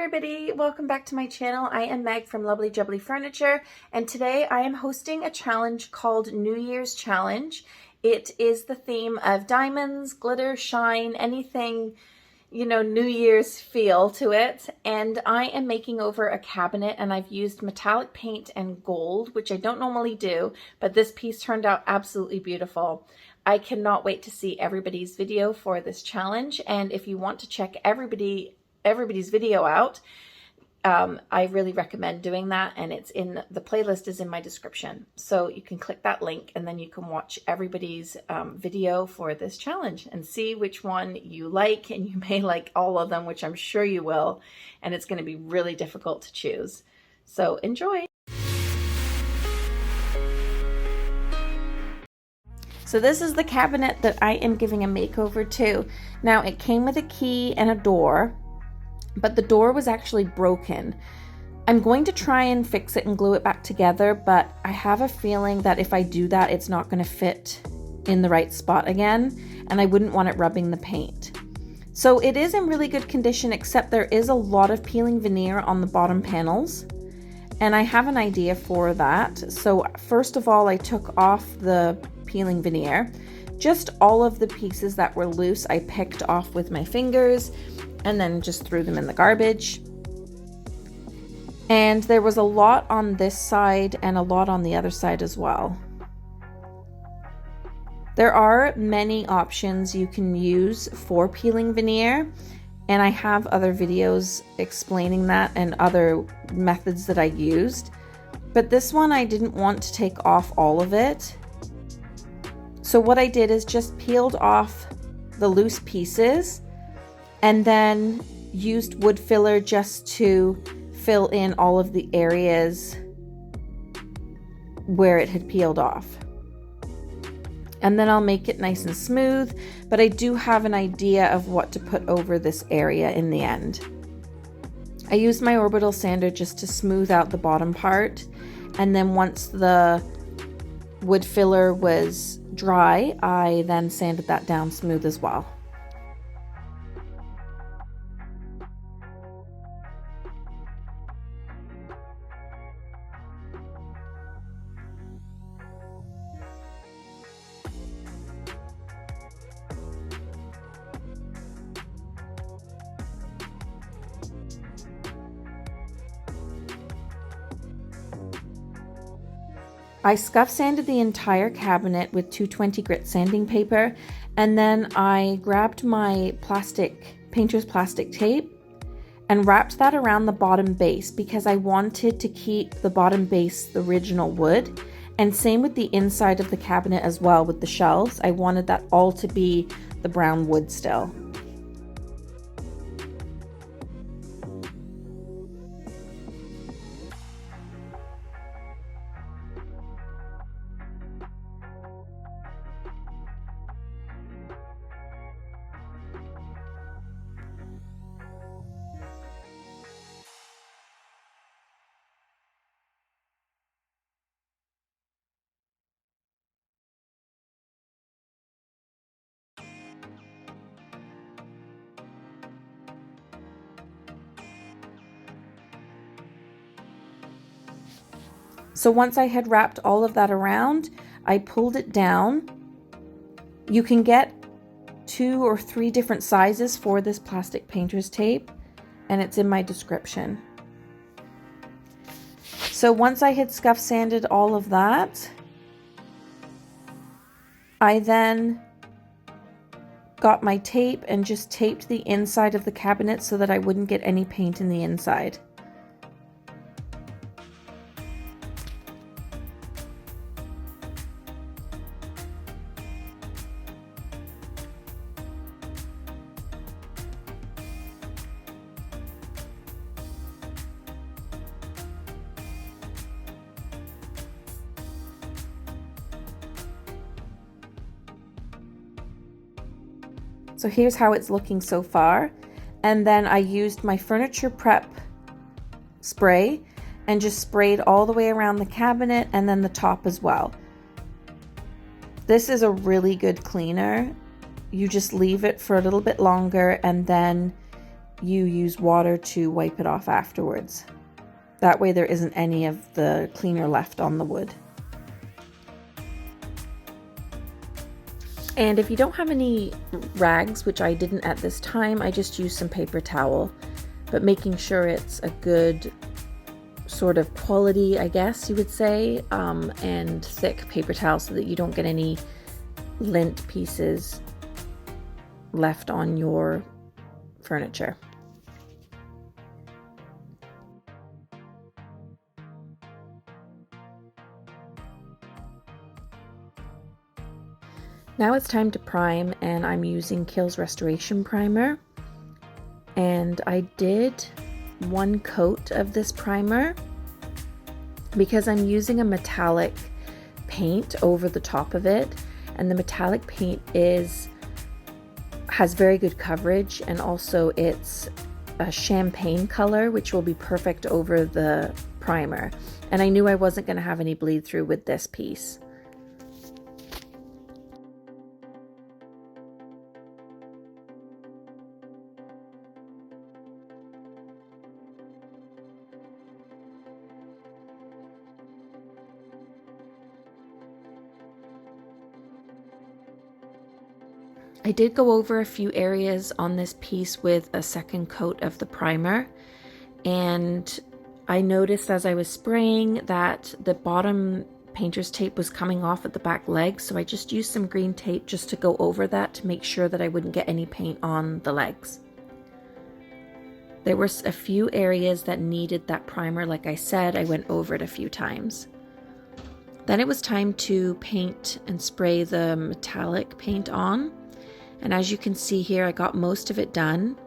everybody, welcome back to my channel. I am Meg from Lovely Jubbly Furniture, and today I am hosting a challenge called New Year's Challenge. It is the theme of diamonds, glitter, shine, anything, you know, New Year's feel to it. And I am making over a cabinet, and I've used metallic paint and gold, which I don't normally do, but this piece turned out absolutely beautiful. I cannot wait to see everybody's video for this challenge, and if you want to check everybody's video out, I really recommend doing that, and the playlist is in my description, so you can click that link and then you can watch everybody's video for this challenge and see which one you like, and you may like all of them, which I'm sure you will, and it's going to be really difficult to choose. So enjoy. So this is the cabinet that I am giving a makeover to. Now, it came with a key and a door, but the door was actually broken. I'm going to try and fix it and glue it back together, but I have a feeling that if I do that, it's not going to fit in the right spot again, and I wouldn't want it rubbing the paint. So it is in really good condition, except there is a lot of peeling veneer on the bottom panels, and I have an idea for that. So first of all, I took off the peeling veneer. Just all of the pieces that were loose I picked off with my fingers and then just threw them in the garbage. And there was a lot on this side and a lot on the other side as well. There are many options you can use for peeling veneer, and I have other videos explaining that and other methods that I used. But this one I didn't want to take off all of it. So what I did is just peeled off the loose pieces and then used wood filler just to fill in all of the areas where it had peeled off. And then I'll make it nice and smooth, but I do have an idea of what to put over this area in the end. I used my orbital sander just to smooth out the bottom part, and then once the wood filler was dry, I then sanded that down smooth as well. I scuff sanded the entire cabinet with 220 grit sanding paper, and then I grabbed my painter's plastic tape and wrapped that around the bottom base because I wanted to keep the bottom base the original wood, and same with the inside of the cabinet as well with the shelves. I wanted that all to be the brown wood still. So once I had wrapped all of that around, I pulled it down. You can get 2 or 3 different sizes for this plastic painter's tape, and it's in my description. So once I had scuff sanded all of that, I then got my tape and just taped the inside of the cabinet so that I wouldn't get any paint in the inside. So here's how it's looking so far. And then I used my furniture prep spray and just sprayed all the way around the cabinet and then the top as well. This is a really good cleaner. You just leave it for a little bit longer and then you use water to wipe it off afterwards. That way there isn't any of the cleaner left on the wood. And if you don't have any rags, which I didn't at this time, I just used some paper towel, but making sure it's a good sort of quality, I guess you would say, and thick paper towel so that you don't get any lint pieces left on your furniture. Now it's time to prime, and I'm using Kiltz Restoration Primer. And I did one coat of this primer because I'm using a metallic paint over the top of it, and the metallic paint has very good coverage, and also it's a champagne color, which will be perfect over the primer. And I knew I wasn't going to have any bleed through with this piece. I did go over a few areas on this piece with a second coat of the primer, and I noticed as I was spraying that the bottom painter's tape was coming off at the back legs, so I just used some green tape just to go over that to make sure that I wouldn't get any paint on the legs. There were a few areas that needed that primer. Like I said, I went over it a few times. Then it was time to paint and spray the metallic paint on. And as you can see here, I got most of it done,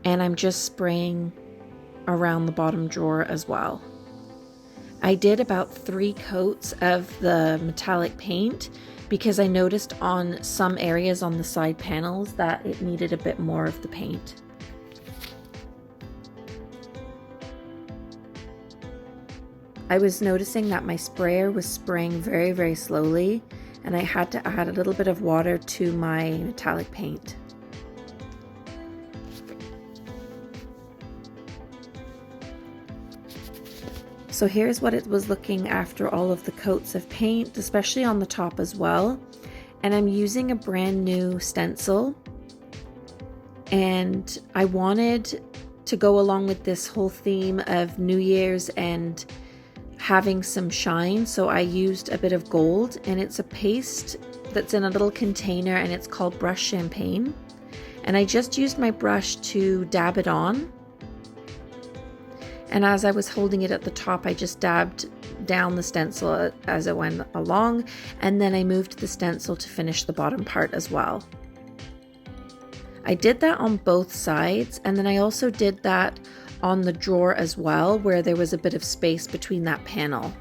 and I'm just spraying around the bottom drawer as well. I did about 3 coats of the metallic paint because I noticed on some areas on the side panels that it needed a bit more of the paint. I was noticing that my sprayer was spraying very, very slowly, and I had to add a little bit of water to my metallic paint. So here's what it was looking after all of the coats of paint, especially on the top as well. And I'm using a brand new stencil, and I wanted to go along with this whole theme of New Year's and having some shine, so I used a bit of gold, and it's a paste that's in a little container, and it's called Brush Champagne. And I just used my brush to dab it on, and as I was holding it at the top, I just dabbed down the stencil as it went along, and then I moved the stencil to finish the bottom part as well. I did that on both sides, and then I also did that on the drawer as well, where there was a bit of space between that panel.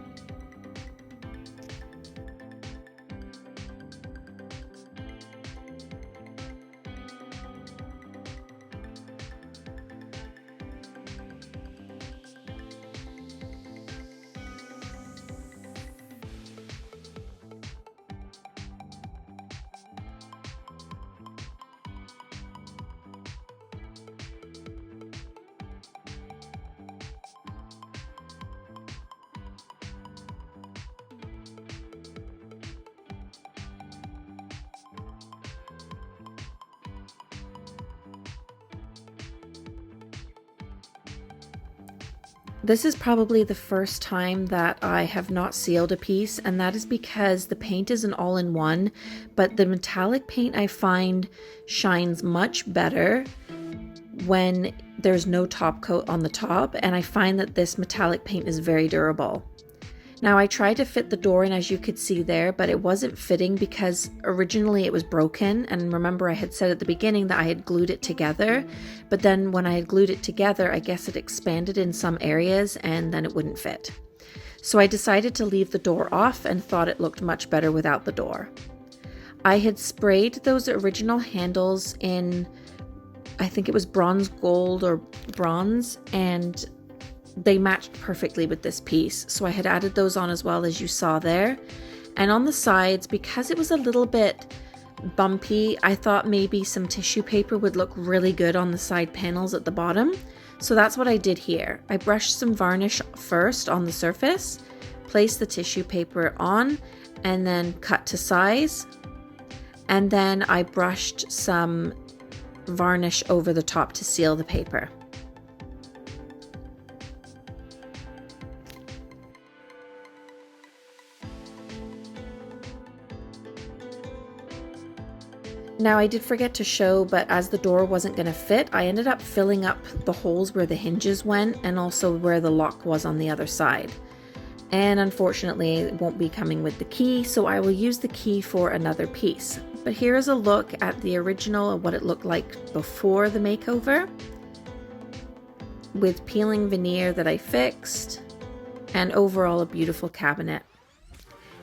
This is probably the first time that I have not sealed a piece, and that is because the paint is an all-in-one, but the metallic paint I find shines much better when there's no top coat on the top, and I find that this metallic paint is very durable. Now I tried to fit the door in, as you could see there, but it wasn't fitting because originally it was broken, and remember I had said at the beginning that I had glued it together, but then when I had glued it together, I guess it expanded in some areas and then it wouldn't fit. So I decided to leave the door off and thought it looked much better without the door. I had sprayed those original handles in, I think it was bronze gold or bronze, and they matched perfectly with this piece. So I had added those on as well, as you saw there. And on the sides, because it was a little bit bumpy, I thought maybe some tissue paper would look really good on the side panels at the bottom. So that's what I did here. I brushed some varnish first on the surface, placed the tissue paper on, and then cut to size. And then I brushed some varnish over the top to seal the paper. Now I did forget to show, but as the door wasn't going to fit, I ended up filling up the holes where the hinges went and also where the lock was on the other side. And unfortunately it won't be coming with the key, so I will use the key for another piece. But here is a look at the original of what it looked like before the makeover, with peeling veneer that I fixed, and overall a beautiful cabinet.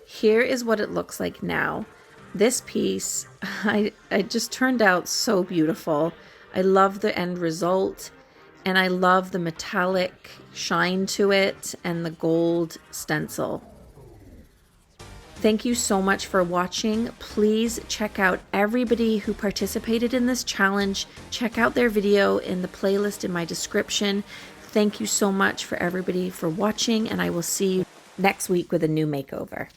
Here is what it looks like now. This piece, I just turned out so beautiful. I love the end result, and I love the metallic shine to it and the gold stencil. Thank you so much for watching. Please check out everybody who participated in this challenge. Check out their video in the playlist in my description. Thank you so much for everybody for watching, and I will see you next week with a new makeover.